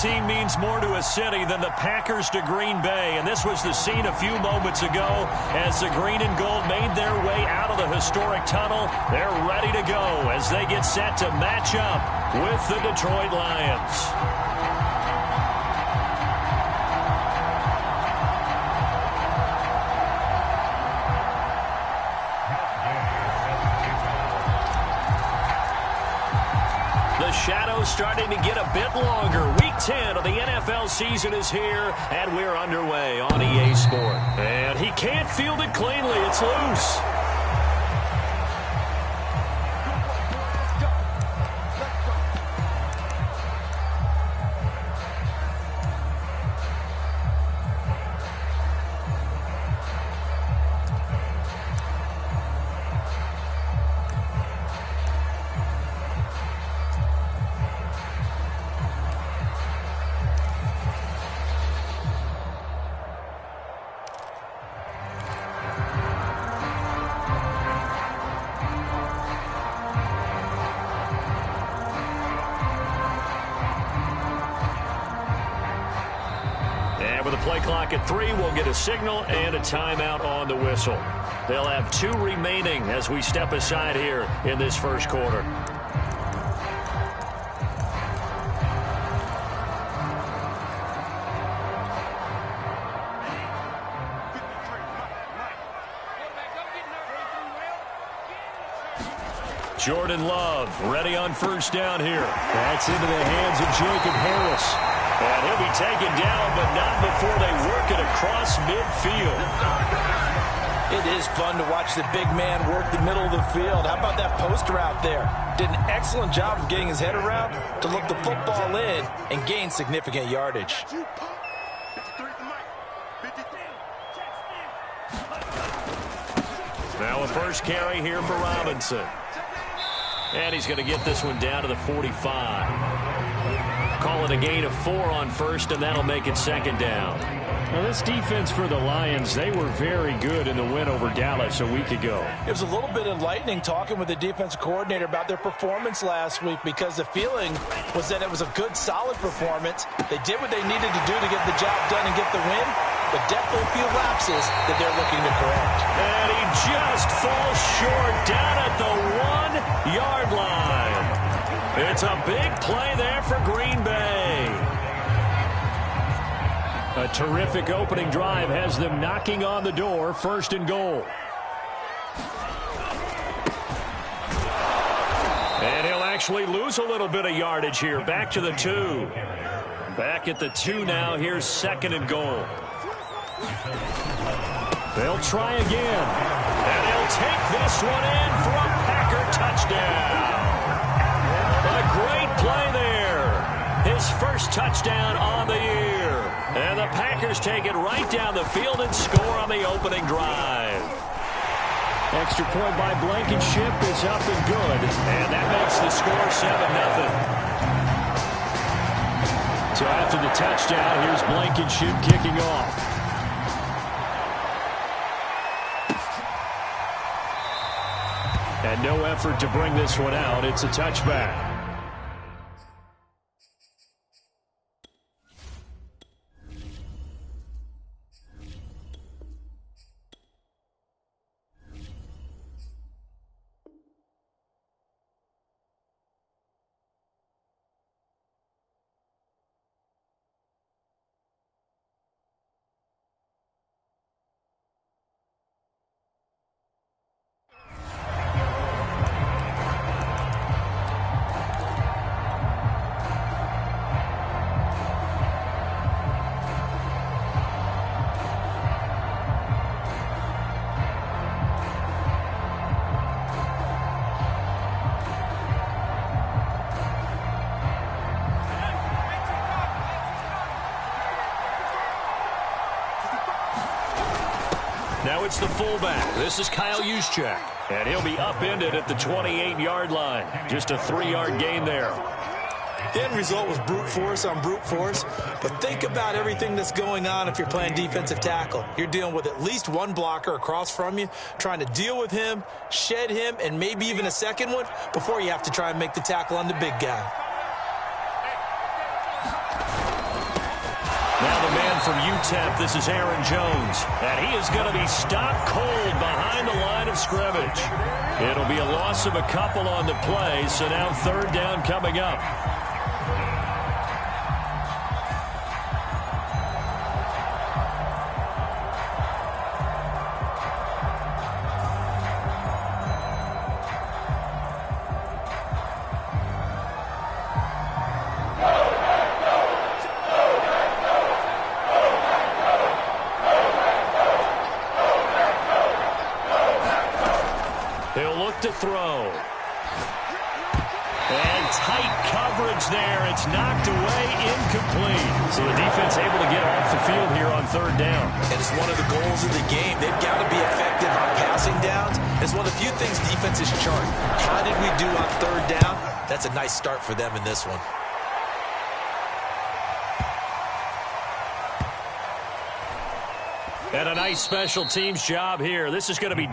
team means more to a city than the Packers to Green Bay, and this was the scene a few moments ago as the green and gold made their way out of the historic tunnel. They're ready to go as they get set to match up with the Detroit Lions. The shadow's starting to get a bit longer. Week 10 of the NFL season is here, and we're underway on EA Sport. And he can't field it cleanly. It's loose. With a play clock at 3, we'll get a signal and a timeout on the whistle. They'll have 2 remaining as we step aside here in this first quarter. Jordan Love ready on first down here. That's into the hands of Jacob Harris. And he'll be taken down, but not before they work it across midfield. It is fun to watch the big man work the middle of the field. How about that post route there? Did an excellent job of getting his head around to look the football in and gain significant yardage. Now a first carry here for Robinson. And he's going to get this one down to the 45. Call it a gain of 4 on first, and that'll make it second down. Now, this defense for the Lions, they were very good in the win over Dallas a week ago. It was a little bit enlightening talking with the defensive coordinator about their performance last week because the feeling was that it was a good, solid performance. They did what they needed to do to get the job done and get the win, but definitely a few lapses that they're looking to correct. And he just falls short down at the 1-yard line. It's a big play there for Green Bay. A terrific opening drive has them knocking on the door, first and goal. And he'll actually lose a little bit of yardage here. Back to the 2. Back at the 2 now. Here's second and goal. They'll try again. And he'll take this one in for a Packer touchdown. A great play there. His first touchdown on the year. And the Packers take it right down the field and score on the opening drive. Extra point by Blankenship is up and good. And that makes the score 7-0. So after the touchdown, here's Blankenship kicking off. And no effort to bring this one out. It's a touchback. Now it's the fullback. This is Kyle Juszczyk. And he'll be upended at the 28-yard line. Just a 3-yard gain there. The end result was brute force on brute force. But think about everything that's going on if you're playing defensive tackle. You're dealing with at least one blocker across from you, trying to deal with him, shed him, and maybe even a second one before you have to try and make the tackle on the big guy. Now the man from UTEP, this is Aaron Jones. And he is going to be stopped cold behind the line of scrimmage. It'll be a loss of a couple on the play, so now third down coming up. To throw. And tight coverage there. It's knocked away, incomplete. So the defense able to get off the field here on third down. And it's one of the goals of the game. They've got to be effective on passing downs. It's one of the few things defenses chart. How did we do on third down? That's a nice start for them in this one. And a nice special teams job here. This is going to be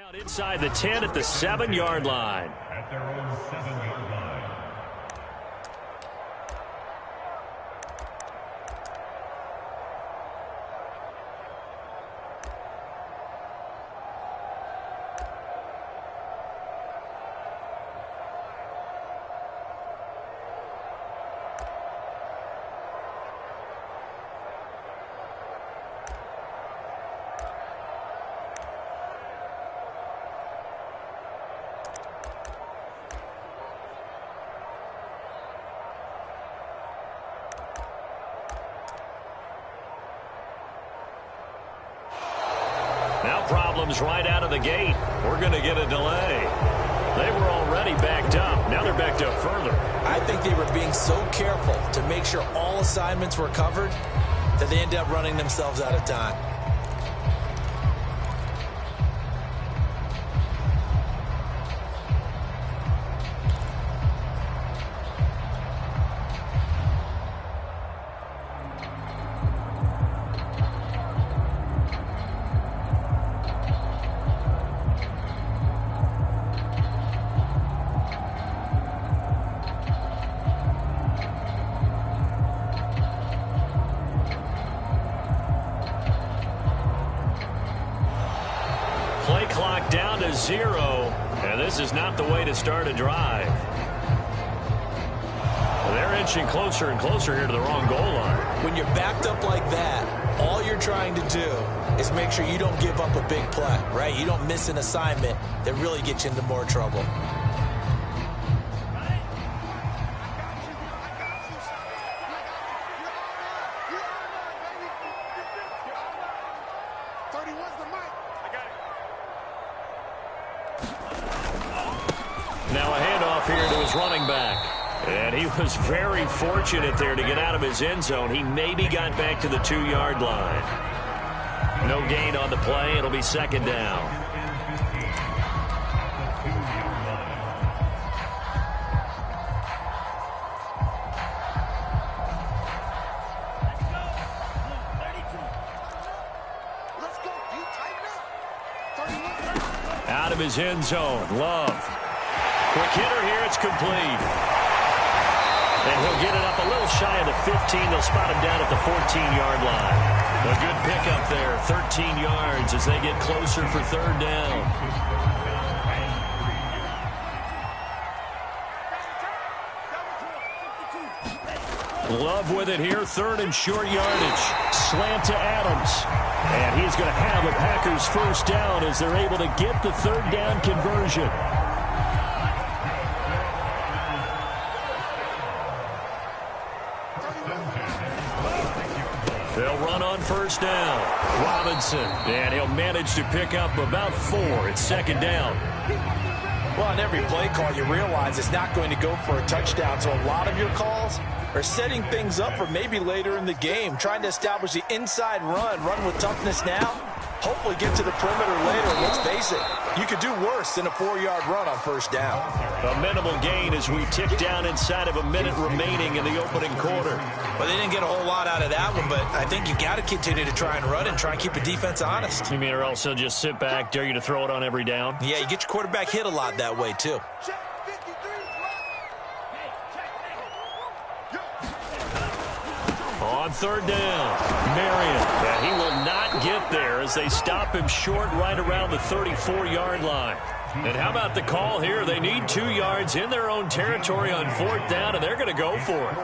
out inside the 10 at the 7-yard line. At their own 7-yard line. Now problems right out of the gate. We're going to get a delay. They were already backed up. Now they're backed up further. I think they were being so careful to make sure all assignments were covered that they end up running themselves out of time. Play clock down to 0, and this is not the way to start a drive. They're inching closer and closer here to the wrong goal line. When you're backed up like that, all you're trying to do is make sure you don't give up a big play, right? You don't miss an assignment that really gets you into more trouble. Now a handoff here to his running back. And he was very fortunate there to get out of his end zone. He maybe got back to the 2-yard line. No gain on the play. It'll be second down. Out of his end zone, Love. Quick hitter here, it's complete. And he'll get it up a little shy of the 15. They'll spot him down at the 14-yard line. A good pickup there, 13 yards as they get closer for third down. Love with it here, third and short yardage. Slant to Adams. And he's going to have a Packers first down as they're able to get the third down conversion. first down. Robinson, and he'll manage to pick up about 4. It's second down. Well, on every play call, you realize it's not going to go for a touchdown, so a lot of your calls are setting things up for maybe later in the game, trying to establish the inside run with toughness now, hopefully get to the perimeter later. And let's face it, you could do worse than a 4-yard run on first down. A minimal gain as we tick down inside of a minute remaining in the opening quarter. Well, they didn't get a whole lot out of that one, but I think you got to continue to try and run and try and keep the defense honest. You mean or else they'll just sit back, dare you to throw it on every down? Yeah, you get your quarterback hit a lot that way, too. On third down, Marion. Yeah, he will not get there as they stop him short right around the 34-yard line. And how about the call here? They need 2 yards in their own territory on fourth down, and they're going to go for it.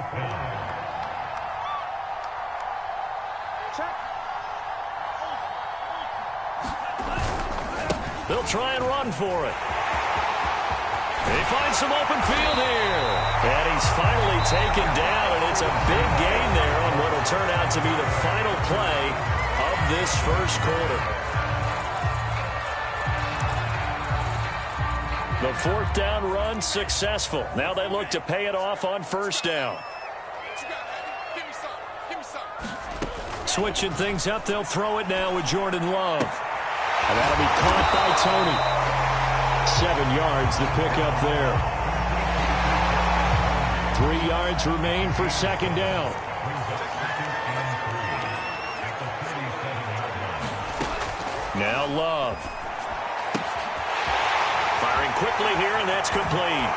They'll try and run for it. They find some open field here. And he's finally taken down, and it's a big gain there on what will turn out to be the final play of this first quarter. The fourth down run successful. Now they look to pay it off on first down. Switching things up, they'll throw it now with Jordan Love. And that'll be caught by Tony. 7 yards to pick up there. 3 yards remain for second down. Now Love. Firing quickly here, and that's complete.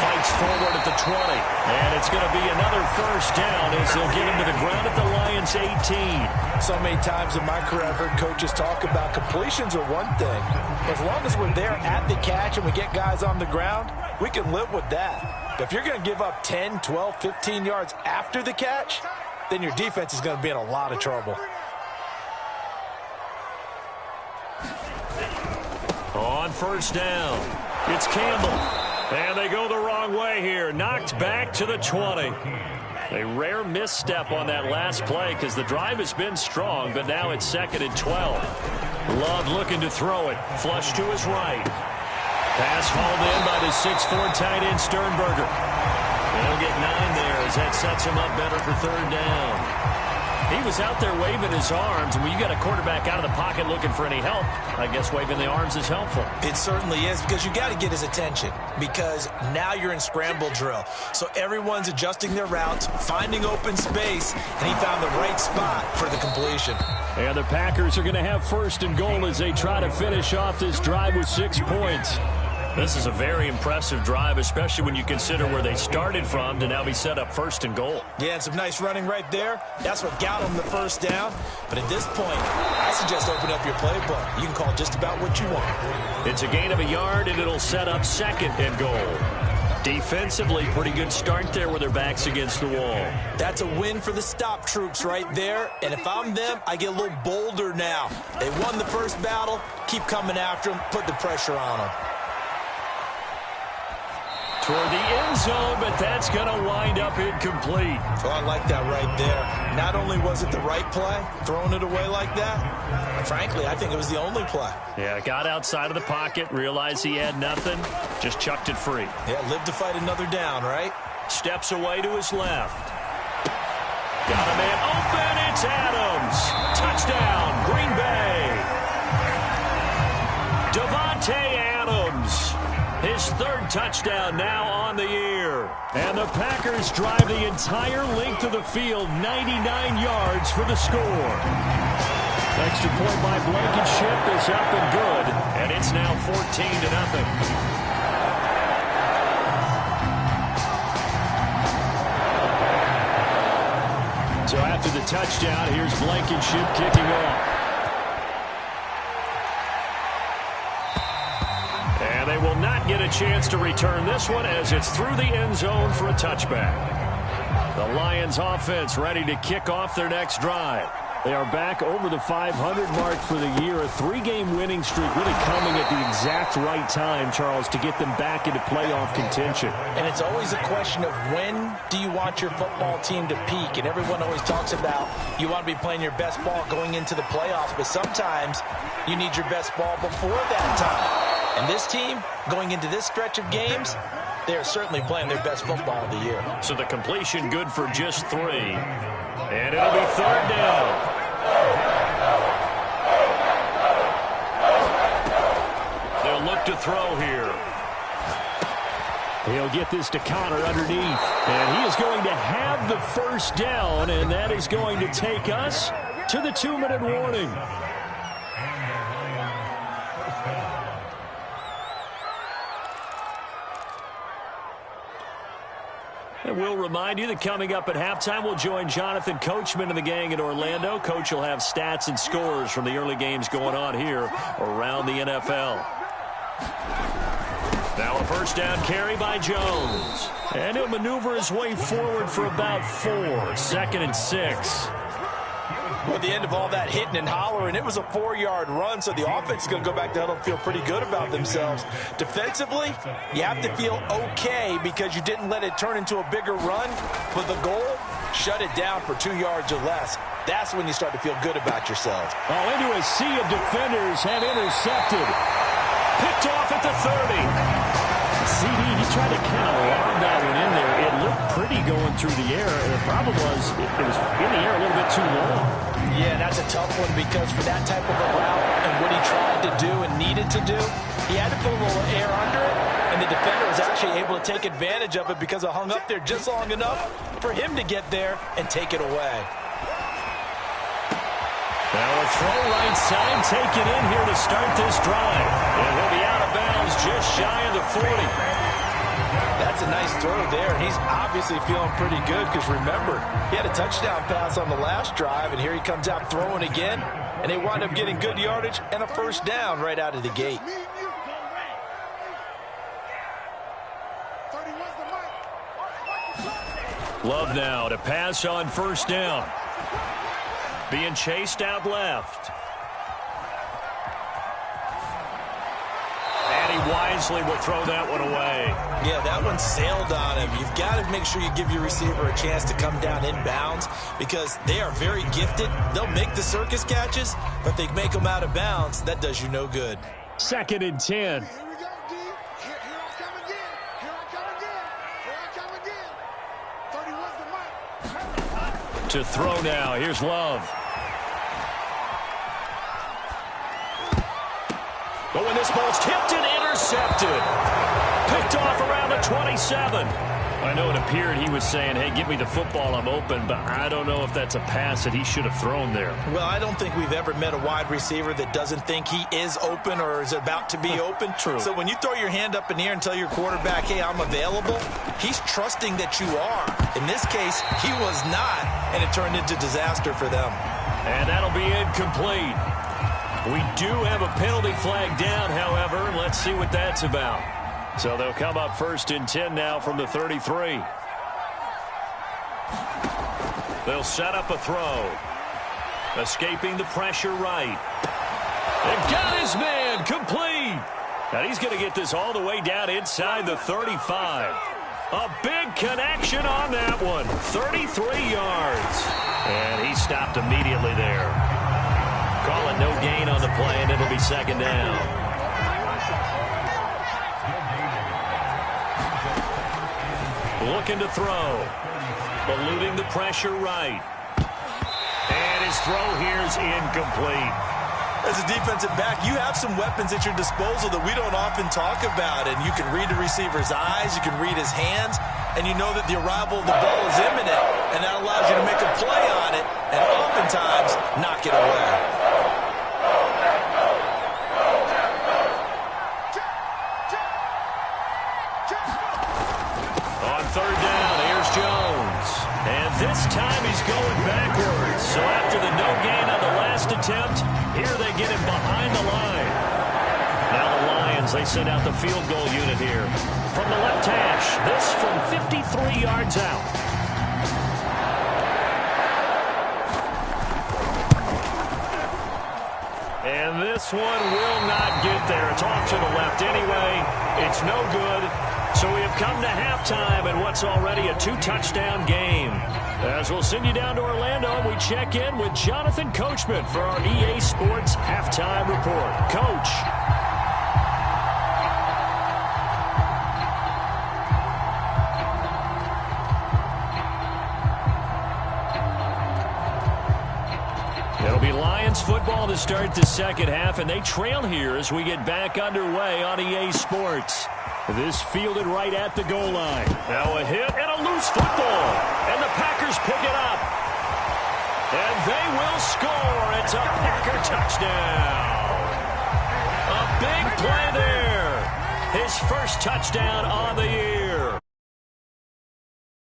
Fights forward at the 20. And it's going to be another first down as they'll get him to the ground at the Lions' 18. So many times in my career I've heard coaches talk about completions are one thing. As long as we're there at the catch and we get guys on the ground, we can live with that. But if you're going to give up 10, 12, 15 yards after the catch, then your defense is going to be in a lot of trouble. On first down, it's Campbell. And they go the wrong way here. Knocked back to the 20. A rare misstep on that last play because the drive has been strong, but now it's second and 12. Love looking to throw it. Flush to his right. Pass hauled in by the 6'4" tight end Sternberger. They'll get 9 there as that sets him up better for third down. He was out there waving his arms, and when you got a quarterback out of the pocket looking for any help, I guess waving the arms is helpful. It certainly is, because you got to get his attention, because now you're in scramble drill. So everyone's adjusting their routes, finding open space, and he found the right spot for the completion. And the Packers are going to have first and goal as they try to finish off this drive with 6 points. This is a very impressive drive, especially when you consider where they started from to now be set up first and goal. Yeah, and some nice running right there. That's what got them the first down. But at this point, I suggest open up your playbook. You can call just about what you want. It's a gain of a yard, and it'll set up second and goal. Defensively, pretty good start there with their backs against the wall. That's a win for the stop troops right there. And if I'm them, I get a little bolder now. They won the first battle. Keep coming after them. Put the pressure on them. Toward the end zone, but that's going to wind up incomplete. Oh, I like that right there. Not only was it the right play, throwing it away like that, frankly, I think it was the only play. Yeah, got outside of the pocket, realized he had nothing, just chucked it free. Yeah, live to fight another down, right? Steps away to his left. Got a man open, it's Adams. Touchdown, Green Bay. Devontae Adams. His third touchdown now on the year. And the Packers drive the entire length of the field, 99 yards for the score. Extra point by Blankenship is up and good, and it's now 14-0. So after the touchdown, here's Blankenship kicking off. And they will not get a chance to return this one as it's through the end zone for a touchback. The Lions offense ready to kick off their next drive. They are back over the 500 mark for the year. A 3-game winning streak really coming at the exact right time, Charles, to get them back into playoff contention. And it's always a question of when do you want your football team to peak? And everyone always talks about you want to be playing your best ball going into the playoffs, but sometimes you need your best ball before that time. And this team, going into this stretch of games, they are certainly playing their best football of the year. So the completion good for just 3. And it'll be 3rd down. They'll look to throw here. He'll get this to Connor underneath. And he is going to have the first down, and that is going to take us to the 2-minute warning. And we'll remind you that coming up at halftime, we'll join Jonathan Coachman and the gang in Orlando. Coach will have stats and scores from the early games going on here around the NFL. Now a first down carry by Jones. And he'll maneuver his way forward for about 4. 2nd and 6. Well, at the end of all that hitting and hollering, it was a 4-yard run, so the offense is going to go back to huddle and feel pretty good about themselves. Defensively, you have to feel okay because you didn't let it turn into a bigger run, but the goal, shut it down for 2 yards or less. That's when you start to feel good about yourselves. Oh, into a sea of defenders have intercepted. Picked off at the 30. CD, he tried to kind of lob that one in there. It looked pretty going through the air, and the problem was it was in the air a little bit too long. Yeah, that's a tough one because for that type of a route and what he tried to do and needed to do, he had to put a little air under it, and the defender was actually able to take advantage of it because it hung up there just long enough for him to get there and take it away. Now a throw right side, taken in here to start this drive. And he'll be out of bounds just shy of the 40. That's a nice throw there, and he's obviously feeling pretty good because remember, he had a touchdown pass on the last drive, and here he comes out throwing again, and they wind up getting good yardage and a first down right out of the gate. Love now to pass on first down. Being chased out left. And he wisely will throw that one away. Yeah, that one sailed on him. You've got to make sure you give your receiver a chance to come down inbounds because they are very gifted. They'll make the circus catches, but they make them out of bounds. That does you no good. 2nd and 10. Here we go, D. Here I come again. Here I come again. Here I come again. 31's the mark. To throw now. Here's Love. But when this ball's tipped and intercepted. Picked off around the 27. I know it appeared he was saying, hey, give me the football, I'm open, but I don't know if that's a pass that he should have thrown there. Well, I don't think we've ever met a wide receiver that doesn't think he is open or is about to be open. True. So when you throw your hand up in the air and tell your quarterback, hey, I'm available, he's trusting that you are. In this case, he was not, and it turned into disaster for them. And that'll be incomplete. We do have a penalty flag down, however. Let's see what that's about. So they'll come up 1st and 10 now from the 33. They'll set up a throw. Escaping the pressure right. They've got his man complete. And he's going to get this all the way down inside the 35. A big connection on that one. 33 yards. And he stopped immediately there. Call it no gain on the play, and it'll be 2nd down. Looking to throw. Eluding the pressure right. And his throw here is incomplete. As a defensive back, you have some weapons at your disposal that we don't often talk about. And you can read the receiver's eyes, you can read his hands, and you know that the arrival of the ball is imminent. And that allows you to make a play on it and oftentimes knock it away. This time he's going backwards. So after the no gain on the last attempt, here they get him behind the line. Now the Lions, they send out the field goal unit here. From the left hash, this from 53 yards out. And this one will not get there. It's off to the left anyway. It's no good. So we have come to halftime in what's already a 2-touchdown game. As we'll send you down to Orlando, we check in with Jonathan Coachman for our EA Sports Halftime Report. Coach. It'll be Lions football to start the second half, and they trail here as we get back underway on EA Sports. This fielded right at the goal line. Now a hit and a loose football, and the Packers pick it up. And they will score. It's a Packer touchdown. A big play there. His first touchdown on the year.